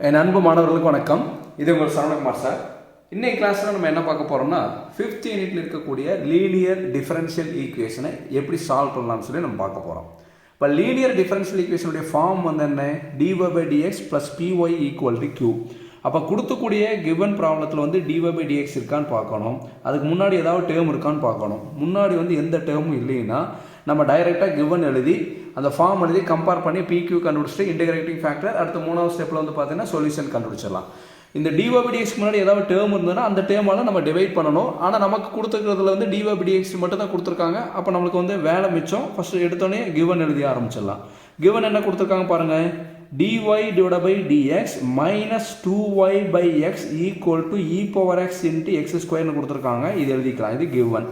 என் அன்பு மாணவர்களுக்கு வணக்கம். இது உங்கள் சரவணகுமார் சார். இன்னைக்கு கிளாஸில் நம்ம என்ன பார்க்க போகிறோம்னா 5th யூனிட்டில் இருக்கக்கூடிய லீனியர் டிஃபரன்ஷியல் ஈக்குவேஷனை எப்படி சால்வ் பண்ணலாம்னு சொல்லி நம்ம பார்க்க போகிறோம். இப்போ லீனியர் டிஃபரன்ஷியல் ஈக்குவேஷனுடைய ஃபார்ம் வந்து என்ன? dy/dx + py = q. அப்போ கொடுத்தக்கூடிய கிவன் ப்ராப்ளத்தில் வந்து dy/dx இருக்கான்னு பார்க்கணும். அதுக்கு முன்னாடி ஏதாவது டேர்ம் இருக்கான்னு பார்க்கணும். முன்னாடி வந்து எந்த டேர்மும் இல்லைன்னா நம்ம டைரெக்டாக கிவன் எழுதி அந்த ஃபார்ம் எழுதி கம்பேர் பண்ணி PQ கண்டுபிடிச்சிட்டு இன்டகிரேட்டிங் ஃபேக்டர் அடுத்த மூணாவது ஸ்டெப்பில் வந்து பார்த்தீங்கன்னா சொல்யூஷன் கண்டுபிடிச்சிடலாம். இந்த dy/dx முன்னாடி ஏதாவது டேர்ம் இருந்ததுன்னா அந்த டேர்மால் நம்ம டிவைட் பண்ணணும். ஆனால் நமக்கு கொடுத்துருக்கிறதுல வந்து dy/dx மட்டும் தான் கொடுத்துருக்காங்க. அப்போ நமக்கு வந்து வேலை மிச்சம். ஃபஸ்ட்டு எடுத்தோடனே கிவன் எழுதி ஆரம்பிச்சிடலாம். கிவன் என்ன கொடுத்துருக்காங்க பாருங்கள். dy/dx - 2y/x = e⁻x × x² கொடுத்துருக்காங்க. இது எழுதிக்கலாம். இது கிவன்.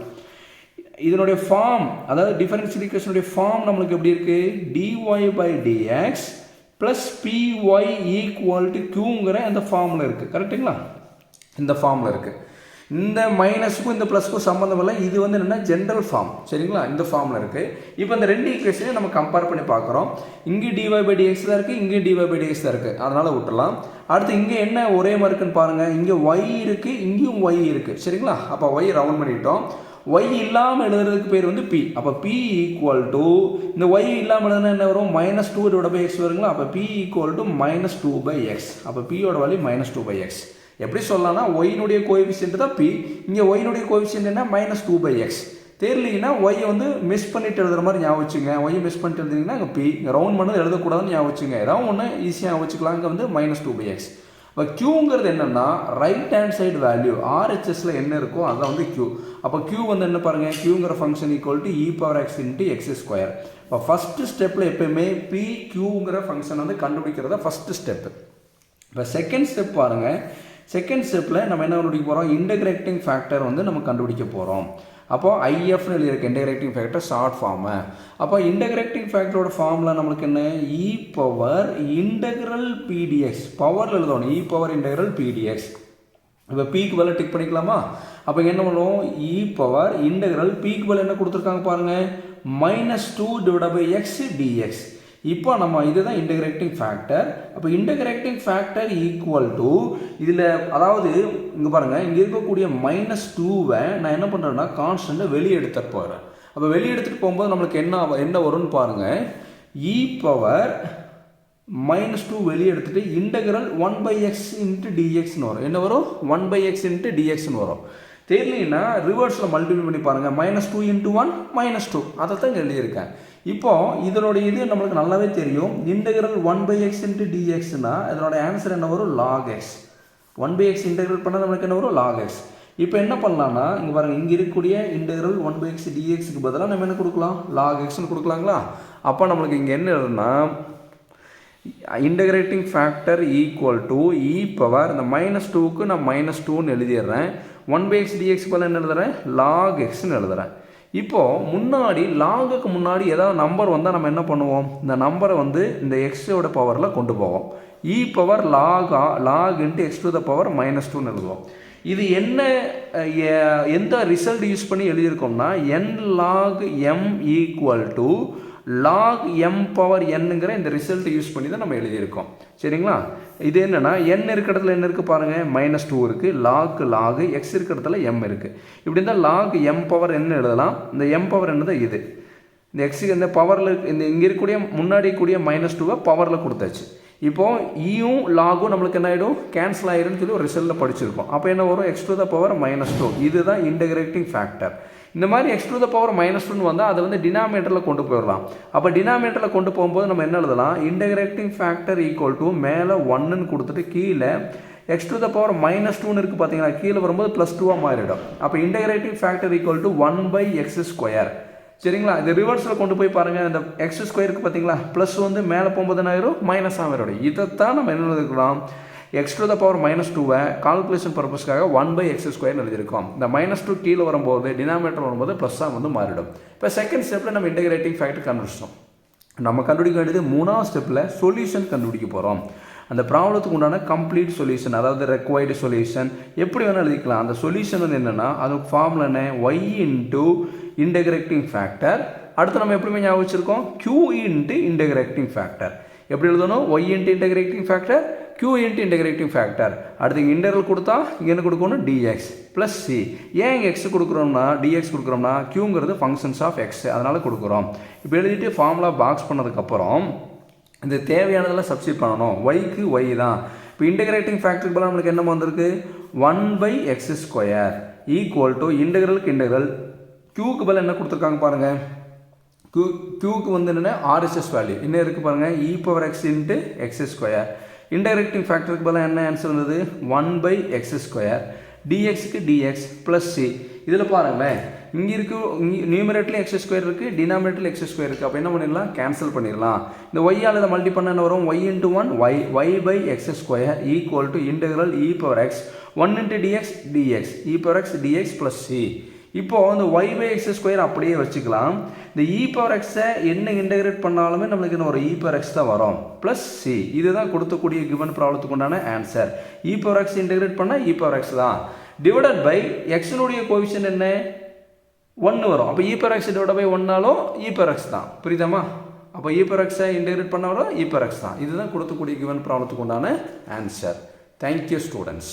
இதனுடைய ஃபார்ம், அதாவது டிஃபரன்ஷியல் ஈக்குவேஷனுடைய ஃபார்ம் நம்மளுக்கு எப்படி இருக்கு? dy/dx + py = qங்கிற இந்த ஃபார்மில் இருக்குது. கரெக்டுங்களா? இந்த ஃபார்மில் இருக்குது. இந்த மைனஸுக்கும் இந்த ப்ளஸ்க்கும் சம்மந்தம் இல்லை. இது வந்து என்னென்னா ஜென்ரல் ஃபார்ம். சரிங்களா? இந்த ஃபார்மில் இருக்குது. இப்போ இந்த ரெண்டு ஈக்குவேஷனையும் நம்ம கம்பேர் பண்ணி பார்க்குறோம். இங்கே dy/dx தான் இருக்குது, இங்கே dy/dx தான் இருக்குது. அதனால் விட்டுலாம். அடுத்து இங்கே என்ன ஒரே மாதிரி இருக்குன்னு பாருங்கள். இங்கே y இருக்குது, இங்கேயும் y இருக்குது. சரிங்களா? அப்போ y ரவுண்ட் பண்ணிட்டோம். y இல்லாமல் எழுதுறதுக்கு பேர் வந்து p. அப்போ p = இந்த y இல்லாமல் எழுதுனா என்ன வரும்? -2/x வருங்களா? அப்போ p = -2/x. அப்போ p யோட வேல்யூ -2/x. எப்படி சொல்லலாம்னா y-னுடைய கோஎஃபிஷியன்ட் தான் p. இங்கே y-னுடைய கோஎஃபிஷியன்ட் என்ன? -2/x. தெரியலீங்கன்னா y வந்து மிஸ் பண்ணிட்டு எழுதுற மாதிரி ஞாபகம் வச்சுங்க. y மிஸ் பண்ணிட்டு எழுதுனீங்கன்னா அங்கே p. ரவுண்ட் பண்ணது எழுதக்கூடாதுன்னு ஞாபகம் வச்சுங்க. ஏதாவது ஒன்று ஈஸியாக வச்சுக்கலாம். இங்கே வந்து -2/x. இப்போ q என்னன்னா ரைட் ஹேண்ட் சைடு வேல்யூ RHSல என்ன இருக்கோ அதுதான் வந்து q. அப்போ q வந்து என்ன பாருங்க? qங்கிற ஃபங்க்ஷன் = e⁻x × x². இப்போ ஃபர்ஸ்ட் ஸ்டெப்பில் எப்பயுமே pqங்கிற ஃபங்க்ஷன் வந்து கண்டுபிடிக்கிறதா ஃபர்ஸ்ட் ஸ்டெப்பு. இப்போ செகண்ட் ஸ்டெப் பாருங்க. செகண்ட் ஸ்டெப்பில் நம்ம என்ன கண்டுபிடிக்க போகிறோம்? இன்டகிரேட்டிங் ஃபேக்டர் வந்து நம்ம கண்டுபிடிக்க போகிறோம். அப்போ IFன்னு எழுதியிருக்கு இன்டகிரேட்டிங் ஃபேக்டர் ஷார்ட் ஃபார்மு. அப்போ இன்டகிரேட்டிங் ஃபேக்டரோட ஃபார்மில் நம்மளுக்கு என்ன? e⁻∫pdx. பவரில் எழுதணும். e⁻∫pdx. இப்போ pக்கு பதில் டிக் பண்ணிக்கலாமா? அப்போ என்ன பண்ணுவோம்? e⁻∫pக்கு பதில் என்ன கொடுத்துருக்காங்க பாருங்கள். -2/x dx. இப்போ நம்ம இதுதான் இன்டகிரேட்டிங் ஃபேக்டர். அப்போ இன்டகிரேட்டிங் ஃபேக்டர் இதில் அதாவது இங்கே பாருங்கள், இங்கே இருக்கக்கூடிய -2வை நான் என்ன பண்ணுறேன்னா கான்ஸ்டண்ட்டை வெளியே எடுத்துகிட்டு போகிறேன். அப்போ வெளியே எடுத்துகிட்டு போகும்போது நம்மளுக்கு என்ன வரும்னு பாருங்கள். e⁻−2 வெளியே எடுத்துகிட்டு இன்டகிரல் 1/x × dxன்னு வரும். என்ன வரும்? 1/x × dxன்னு வரும். தெரியலன்னா ரிவர்ஸில் மல்டிபிள் பண்ணி பாருங்கள். -2 × 1 -2. அதை தான் இங்கே எழுதியிருக்கேன். இப்போ இதனுடைய இது நம்மளுக்கு நல்லாவே தெரியும். இன்டகிரல் 1/x × dxனா இதனோட ஆன்சர் என்ன வரும்? log x. 1/x இன்டகிரல் பண்ணால் நம்மளுக்கு என்ன வரும்? log x. இப்போ என்ன பண்ணலாம்னா இங்கே பாருங்கள், இங்கே இருக்கக்கூடிய இன்டகிரல் 1/x dxக்கு பதிலாக நம்ம என்ன கொடுக்கலாம்? log xன்னு கொடுக்கலாங்களா? அப்போ நம்மளுக்கு இங்கே என்ன எழுதுனா இன்டகிரேட்டிங் ஃபேக்டர் = இந்த -2க்கு நான் -2ன்னு எழுதிடுறேன். 1/x dxக்கு பதிலாக என்ன எழுதுறேன்? log xன்னு எழுதுறேன். இப்போது முன்னாடி லாகுக்கு முன்னாடி ஏதாவது நம்பர் வந்தால் நம்ம என்ன பண்ணுவோம்? இந்த நம்பரை வந்து இந்த எக்ஸோட பவரில் கொண்டு போவோம். e⁻log × x⁻−2ன்னு எழுதுவோம். இது என்ன எந்த ரிசல்ட் யூஸ் பண்ணி எழுதியிருக்கோம்னா n log m = log m⁻n இந்த ரிசல்ட்டை யூஸ் பண்ணி தான் நம்ம எழுதியிருக்கோம். சரிங்களா? இது என்னென்னா n இருக்க இடத்துல என்ன இருக்குது பாருங்கள்? -2 இருக்குது. log x இருக்க இடத்துல m இருக்குது. இப்படி இருந்தால் log m⁻n எழுதலாம். இந்த m⁻n தான் இது. இந்த எக்ஸுக்கு இந்த பவரில் இந்த இங்கே இருக்கக்கூடிய முன்னாடி கூடிய -2வை பவரில் கொடுத்தாச்சு. இப்போது ஈயும் லாகும் நம்மளுக்கு என்ன ஆகிடும்? கேன்சல் ஆகிடும்னு சொல்லி ஒரு ரிசல்ட்டில் படிச்சிருக்கோம். அப்போ என்ன வரும்? x⁻−2. இதுதான் இன்டகிரேட்டிங் ஃபேக்டர். இந்த மாதிரி x⁻−2 வந்தால் அதை வந்து டினாமினேட்டரில் கொண்டு போயிடலாம். அப்போ டினாமினேட்டரில் கொண்டு போகும்போது நம்ம என்ன எழுதலாம்? இன்டகிரேட்டிங் ஃபேக்டர் = மேலே 1ன்னு கொடுத்துட்டு கீழே x⁻−2ன்னு இருக்குது பார்த்தீங்கன்னா, கீழே வரும்போது +2ஆக மாறிடும். அப்போ இன்டகிரேட்டிங் ஃபேக்டர் = 1/x². சரிங்களா? இது ரிவர்ஸில் கொண்டு போய் பாருங்கள். இந்த x² இருக்குது பார்த்தீங்களா? ப்ளஸ் வந்து மேலே போகும்போது என்ன ஆயிரும்? மைனஸாக ஆயிடும். இதைத்தான் நம்ம என்ன எழுதிக்கலாம்? x⁻−2வை கால்குலேஷன் பர்பஸ்க்காக 1/x² எழுதியிருக்கோம். இந்த -2 கீழே வரும்போது டினாமினேட்டர் வரும்போது ப்ளஸ்ஸாக வந்து மாறிடும். இப்போ செகண்ட் ஸ்டெப்பில் நம்ம இன்டகிரேட்டிங் ஃபேக்டர் கண்டுபிடிச்சோம். நம்ம கண்டுபிடிக்க வேண்டியது மூணாவது ஸ்டெப்பில் சொல்யூஷன் கண்டுபிடிக்க போகிறோம். அந்த ப்ராப்ளத்துக்கு உண்டான கம்ப்ளீட் சொல்யூஷன், அதாவது ரெக்வைர்டு சொல்யூஷன் எப்படி வேணால் எழுதிக்கலாம். அந்த சொல்யூஷன் வந்து என்னென்னா அதுக்கு ஃபார்முலா என்ன? y × integrating factor. அடுத்து நம்ம எப்படிமே ஞாபகம் வச்சுருக்கோம்? q × integrating factor. எப்படி எழுதணும்? y × integrating factor q into integrating factor. அடுத்து இங்கே இன்டர்வல் கொடுத்தா இங்கே என்ன கொடுக்கணும் dx ப்ளஸ் சி. ஏன் இங்கே எக்ஸ் கொடுக்குறோம்னா dx கொடுக்குறோம்னா q ஃபங்க்ஷன்ஸ் ஆஃப் எக்ஸ் அதனால் கொடுக்குறோம். இப்போ எழுதிட்டு ஃபார்முலா பாக்ஸ் பண்ணதுக்கப்புறம் இந்த தேவையானதெல்லாம் சப்ஸ்டிட் பண்ணணும். ஒய்க்கு ஒய் தான். இப்போ இன்டகிரேட்டிங் ஃபேக்டருக்கு பதிலாக நம்மளுக்கு என்ன வந்திருக்கு 1/x² ஈக்குவல் டு இன்டகிரலுக்கு இன்டகிரல் க்யூக்கு பதில் என்ன கொடுத்துருக்காங்க பாருங்கள். க்யூக்கு என்னென்ன ஆர்எஸ்எஸ் வேல்யூ என்ன இருக்குது பாருங்கள் e⁻x இன்ட்டு x². இன்டகிரேட்டிங் ஃபேக்டருக்கு பதிலாக என்ன ஆன்சர் வந்தது 1/x². dxக்கு dx plus C. இதில் பாருங்களேன் இங்கே இருக்குது நியூமரேட்டர்லையும் x² இருக்குது டினாமினேட்டரில் x² இருக்குது. அப்போ என்ன பண்ணிடலாம் கேன்சல் பண்ணிடலாம். இந்த ஒய்யால் இதை மல்டி பண்ண என்ன வரும் y into 1 y/x² equal to integral e⁻x 1 into dx dx e⁻x dx plus C. இப்போது இந்த y/x² அப்படியே வச்சுக்கலாம். இந்த e⁻x என்ன இன்டகிரேட் பண்ணாலுமே நம்மளுக்கு என்ன ஒரு e⁻x தான் வரும் ப்ளஸ் சி. இதுதான் கொடுத்தக்கூடிய கிவன் ப்ராப்ளத்துக்கு உண்டான ஆன்சர். e⁻x இன்டகிரேட் பண்ணால் e⁻x தான் டிவைடட் பை எக்ஸினுடைய கோஎஃபிஷியன்ட் என்ன 1 வரும். அப்போ e⁻x டிவைட் பை 1நாலும் e⁻x தான். புரியுதாமா? அப்போ e⁻x இன்டகிரேட் பண்ணாலும் e⁻x தான். இதுதான் கொடுத்தக்கூடிய கிவன் ப்ராப்ளத்துக்கு உண்டான ஆன்சர். Thank you students.